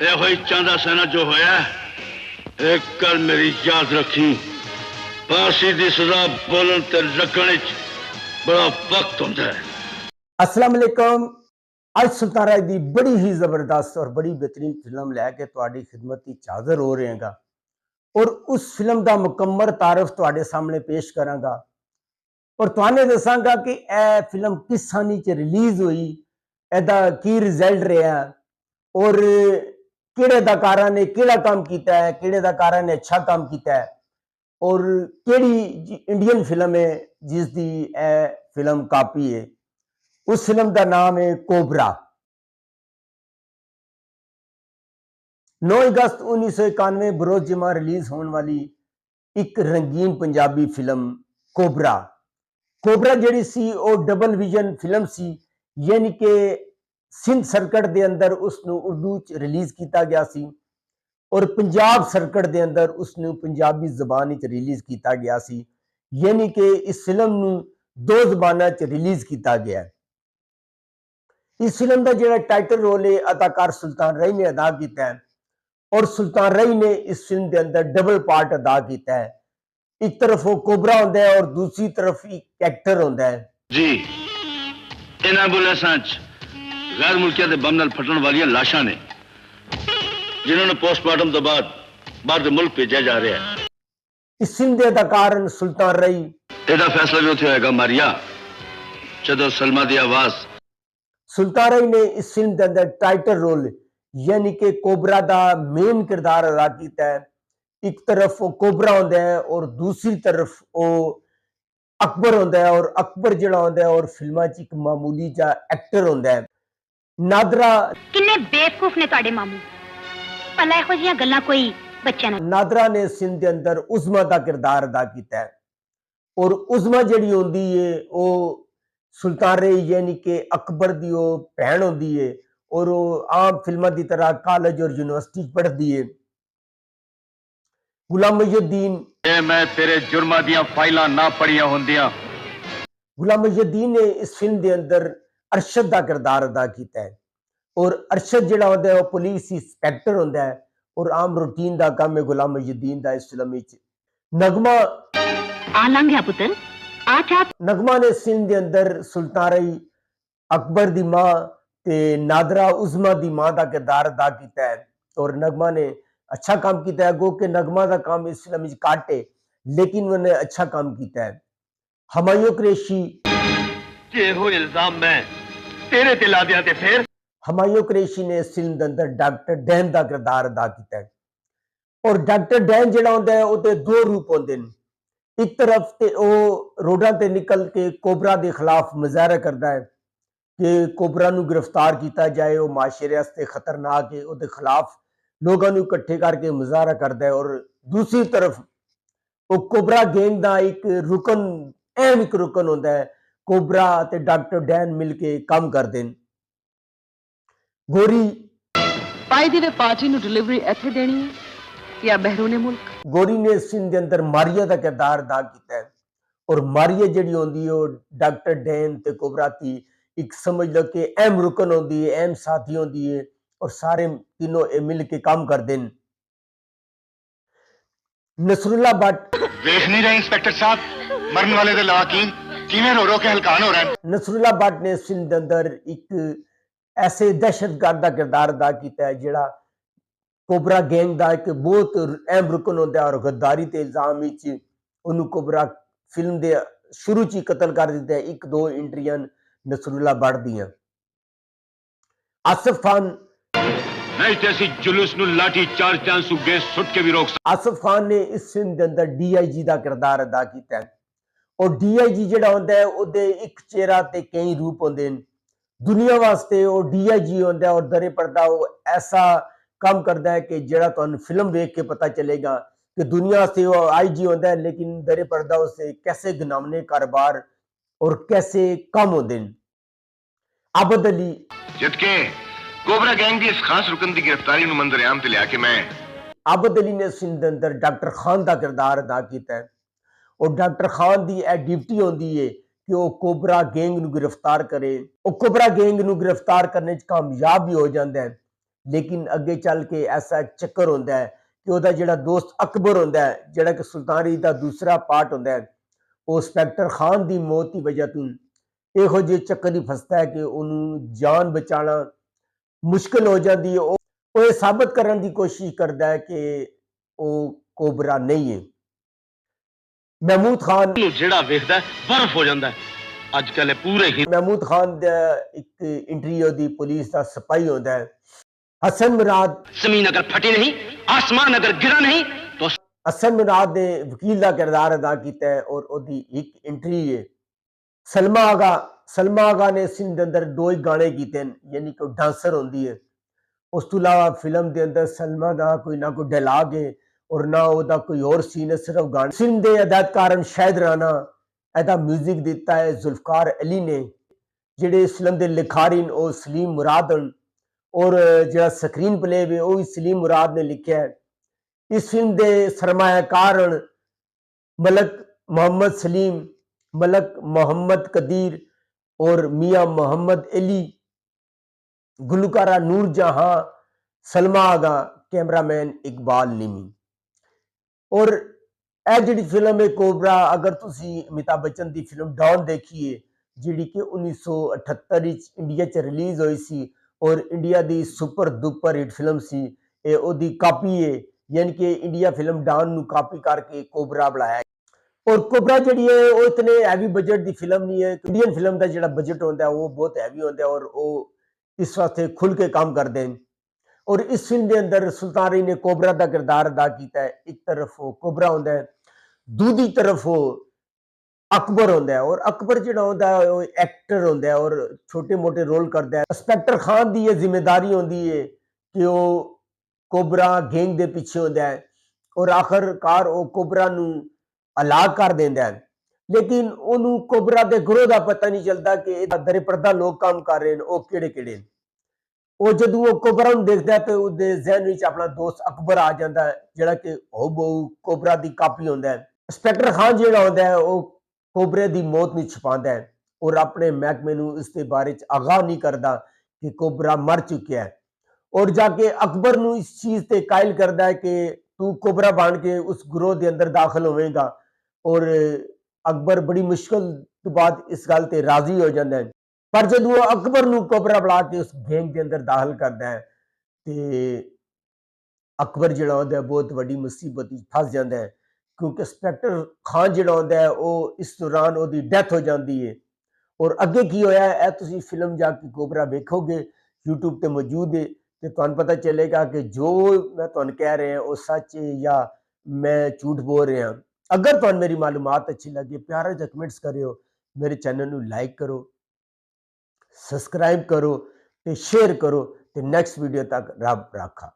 ਇਹੋ ਹੀ ਚਾਹੁੰਦਾ ਸੈਨਾ ਜੋ ਹੋਇਆ ਇੱਕ ਗੱਲ ਮੇਰੀ ਯਾਦ ਰੱਖੀ फांसी की सजा बोलन ते लगने बड़ा वक्त होता है। अस्सलाम वालेकुम। आज सुल्तान राय दी बड़ी ही जबरदस्त और बड़ी बेहतरीन फिल्म लैके तुहाडी खिदमत विच हाज़र हो रहे हैं और उस फिल्म का मुकम्मल तारफ तुहाडे सामने पेश करांगा और तुहानू दसांगा कि यह फिल्म किस साल च रिलीज़ हुई, इहदा की रिजल्ट रहा और किहड़े अदाकारा ने किहड़ा काम किया है, किहड़े अदाकारा ने अच्छा काम किया है और केड़ी इंडियन फिल्म है जिसकी फिल्म कापी है। उस फिल्म का नाम है कोबरा। 9 अगस्त 1991 बरोज जमा रिलीज होने वाली एक रंगीन पंजाबी फिल्म कोबरा। कोबरा जिहड़ी सी वो डबल विजन फिल्म सी, यानी कि सिंध सर्कट के अंदर उसनू उर्दू च रिलीज किया गया सी और पंजाब सर्कट के अंदर उसनू पंजाबी जबान रिलीज किया गया सी, यानी कि इस फिल्म नू 2 जबानों च रिलीज किया गया है। इस फिल्म का जो टाइटल रोल है अदाकार सुल्तान राय ने अदा किया है और सुल्तान राय ने इस फिल्म के अंदर डबल पार्ट अदा किया है। एक तरफ वो कोबरा होता है और दूसरी तरफ एक एक्टर होता है। जी इन्हां एम्बुलेंसां गैर मुल्कियां दे बम नाल फटण वाली लाशां ने जिन्होंने पोस्टमार्टम तो बाद बाहर के मुल्क भेजा जा रहा है। इस फिल्म के अदाकार सुल्तान राय। ਇਹਦਾ फैसला भी उत्थे होएगा मारिया जदों सलमा दी आवाज। सुल्तान राय ने इस फिल्म के अंदर टाइटल रोल यानी कि कोबरा का मेन किरदार अदा किया है। एक तरफ वो कोबरा होता है और दूसरी तरफ वो अकबर होता है और अकबर जिहड़ा होता है और फिल्मां च एक मामूली जा एक्टर होता है। नादरा किन्ने बेवकूफ ने तुहाडे मामू भला इहो जिहियां गल्लां कोई बच्चा ना। नादरा ने सिंध के अंदर उज़मा का किरदार अदा किया है और उज़मा जिहड़ी होंदी है वो सुल्तान राय यानी कि अकबर दी वो भैन होंदी है और वो आम फिल्मां की तरह कॉलेज और यूनिवर्सिटी पढ़ती है। गुलाम मुहिउद्दीन मैं तेरे जुर्मां दियां फाइलां ना पढ़ियां होंदियां। गुलाम मुहिउद्दीन ने इस फिल्म के अंदर अरशद का किरदार अदा किया है और अरशद जिहड़ा होंदा है वो पुलिस इंस्पैक्टर होंदा है और आम रूटीन का काम है गुलाम मुहिउद्दीन का इस फिल्म विच। नगमा आ लंघ गया पुत्र आ चा। नगमा ने इस फिल्म के अंदर सुल्तान राय अकबर दी मां ते नादरा उज़मा दी मां का किरदार अदा किया है और नगमा ने अच्छा काम किया है। गो के नगमा का काम इस फिल्म में घट है लेकिन उन्होंने अच्छा काम किया है। हमायूं कुरैशी हो इल्जाम मैं तेरे ते ला दिया ते फिर हमायूं कुरैशी ने इस फिल्म के अंदर डॉक्टर डैन का किरदार अदा किया है और डॉक्टर डैन जिहड़ा होंदा है उहदे 2 रूप होंदे ने। एक तरफ ते वो रोडां ते निकल के कोबरा के खिलाफ मुजाहरा करता है कि कोबरा नू गिरफ्तार किया जाए, वो माशरे वास्ते खतरनाक है, उहदे खिलाफ लोगों को इकट्ठे करके मुजाहरा करता है। और दूसरी तरफ वो कोबरा गैंग का एक रुकन अहम एक रुकन होता है, कोबरा ते डॉक्टर डैन मिल के काम करते हैं। गोरी भाई दी पार्टी नू डिलीवरी इत्थे देनी है या बहरूने मुल्क। गोरी ने इस फिल्म के अंदर मारिया का किरदार अदा किया है और मारिया जिहड़ी होंदी है डॉक्टर डैन ते कोबरा की एक समझ लो कि अहम रुकन होंदी है, अहम साथी होंदी है और सारे तीनों मिल के काम करते हैं। नसरुल्ला भट्ट देख नहीं रहे इंस्पेक्टर साहब मरने वाले दे लवाकीन किवें रो रो के हलकान हो रहे हैं। नसरुल्ला भट्ट ने इस फिल्म के अंदर एक ऐसे दहशतगर्द का किरदार अदा किया है जिहड़ा कोबरा गैंग का एक बहुत अहम रुकन होता है और गद्दारी के इल्जाम उन्होंने कोबरा फिल्म के शुरू च कतल कर दिता है। 1-2 एंट्रियां नसरुल्ला भट्ट दियां। आसिफ खान नहीं तैसी जुलूस नु लाठी चार्ज चांस गैस सुट के भी रोक। आसिफ खान ने इस फिल्म के अंदर DIG का किरदार अदा किया है और DIG जिहड़ा होंदा है उहदे एक चेहरा ते कई रूप होंदे हैं। दुनिया वास्ते वो DIG होंदा है और दरे पर्दा वो ऐसा काम करता है कि जिहड़ा तुहानू फिल्म वेख के पता चलेगा कि दुनिया से वो IG होंदा है लेकिन दरे पर्दा उसे कैसे गनामने कारोबार और कैसे काम होंदे हैं। आबद अली जितके कोबरा गैंग दी इस खास रुकन दी गिरफ्तारी नु मंजर आम ते लिया के मैं आबद अली ने इस फिल्म के अंदर डॉक्टर खान का किरदार अदा किया है और डॉक्टर खान की यह ड्यूटी होंदी है कि वो कोबरा गैंग नू गिरफ्तार करे। वो कोबरा गैंग नू गिरफ्तार करने च कामयाब भी हो जाता है लेकिन अगे चल के ऐसा एक चक्कर होता है कि ਉਹਦਾ ਜਿਹੜਾ ਦੋਸਤ ਅਕਬਰ ਹੁੰਦਾ ਹੈ, ਜਿਹੜਾ ਕਿ ਸੁਲਤਾਨ ਰੀਤ ਦਾ ਦੂਸਰਾ ਪਾਰਟ ਹੁੰਦਾ ਹੈ, ਉਹ ਇੰਸਪੈਕਟਰ ਖਾਨ ਦੀ ਮੌਤ ਦੀ ਵਜ੍ਹਾ ਤੋਂ ਇਹੋ ਜਿਹੇ ਚੱਕਰ ਹੀ ਫਸਦਾ ਹੈ ਕਿ ਉਹਨੂੰ ਜਾਨ ਬਚਾਉਣਾ ਮੁਸ਼ਕਿਲ ਹੋ ਜਾਂਦੀ ਹੈ। ਉਹ ਇਹ ਸਾਬਤ ਕਰਨ ਦੀ ਕੋਸ਼ਿਸ਼ ਕਰਦਾ ਹੈ ਕਿ ਉਹ ਕੋਬਰਾ ਨਹੀਂ ਹੈ। ਮਹਿਮੂਦ ਖਾਨ ਨੂੰ ਜਿਹੜਾ ਵੇਖਦਾ ਬਰਫ ਹੋ ਜਾਂਦਾ ਅੱਜ ਕੱਲ ਪੂਰੇ ਹੀ। ਮਹਿਮੂਦ ਖਾਨ ਦਾ ਇੱਕ ਇੰਟਰਵਿਊ ਦੀ ਪੁਲਿਸ ਦਾ ਸਿਪਾਹੀ ਹੁੰਦਾ ਹੈ। हसन मुराद ਜ਼ਮੀਨ ਅਗਰ ਫਟੀ ਨਹੀਂ, ਆਸਮਾਨ ਅਗਰ ਗਿਰਾ ਨਹੀਂ तो हसन मुराद ने वकील का किरदार अदा किया है और ओदी एक एंट्री है। सलमा आगा ने इस फिल्म के अंदर 2 ही गाने किए, यानी कि डांसर होंदी है। उस तो अलावा फिल्म के अंदर सलमा का कोई ना कोई डायलॉग है और ना ओदा कोई और सीन है, सिर्फ गाने। फिल्म के अदाकार शाहिद राणा, एदा म्यूजिक दिता है जुल्फकार अली ने। जिहड़े इस फिल्म के लिखारी वो सलीम मुराद और जो स्क्रीन प्ले भी वो भी सलीम मुराद ने लिखा है। इस फिल्म के सरमायाकार मलक मोहम्मद सलीम, मलक मोहम्मद कदीर और मियाँ मोहम्मद अली, गुलकारा नूर जहां, सलमा आगा, कैमरामैन इकबाल निमी। और यह जी फिल्म है कोबरा, अगर तुसी अमिताभ बच्चन की फिल्म डॉन देखी है जी कि 1978 इंडिया च रिलीज हुई सी और इंडिया की सुपर डुपर हिट फिल्म सी, ओदी कापी है, यानी कि इंडिया फिल्म डॉन नू कापी करके कोबरा बनाया। और कोबरा जी है वो इतने हैवी बजट की फिल्म नहीं है। इंडियन फिल्म का जो बजट होता है वो बहुत हैवी होता है और वो इस वास्ते खुल के काम करते हैं। और इस फिल्म के अंदर सुल्तान री ने कोबरा का किरदार अदा किया है। एक तरफ वो कोबरा होता है, दूसरी तरफ वो अकबर होता है। और अकबर जो होता है वो एक्टर होता है और छोटे मोटे रोल करता है। इंस्पैक्टर खान की यह जिम्मेदारी होती है कि वो कोबरा गैंग के पीछे होता है और आखिरकार वो कोबरा नू हलाक कर देता है। लेकिन उन्होंने कोबरा के ग्रोह का पता नहीं चलता कि दरे पर्दा लोग काम कर रहे हैं वो किहड़े-किहड़े। वो जदों वो कोबरा नू देखता है तो उसके जहन में अपना दोस्त अकबर आ जाता है, जिहड़ा कि हूबहू कोबरा की कापी होता है। इंस्पैक्टर खान जिहड़ा होता है वो कोबरे की मौत नहीं छुपाता है और अपने महकमे नू इसके बारे आगाह नहीं करता कि कोबरा मर चुका है। और जाके अकबर नू इस चीज़ से कायल करता है कि तू कोबरा बन के उस ग्रोह के अंदर दाखिल होवेगा। और अकबर बड़ी मुश्किल तो बाद इस गल ते राजी हो जाता है। पर जब वो अकबर नू कोबरा बुला के उस गैंग के अंदर दाखिल करता है तो अकबर जिहड़ा होंदा है बहुत वड्डी मुसीबत में फस जाता है, क्योंकि इंस्पैक्टर खान जिहड़ा होंदा है वो इस दौरान उसकी डेथ हो जाती है। और अगे की होया है तुसीं फिल्म जाके कोबरा वेखोगे, यूट्यूब पे मौजूद है तो तुहानूं पता चलेगा कि जो मैं तुहानूं कह रहा है वो सच है या मैं झूठ बोल रहा। अगर तुहानूं मेरी मालूमात अच्छी लगे प्यारा जिहा कमेंट्स करियो, मेरे चैनल नूं लाइक करो, सब्सक्राइब करो ते शेयर करो ते नेक्स्ट वीडियो तक रब राखा।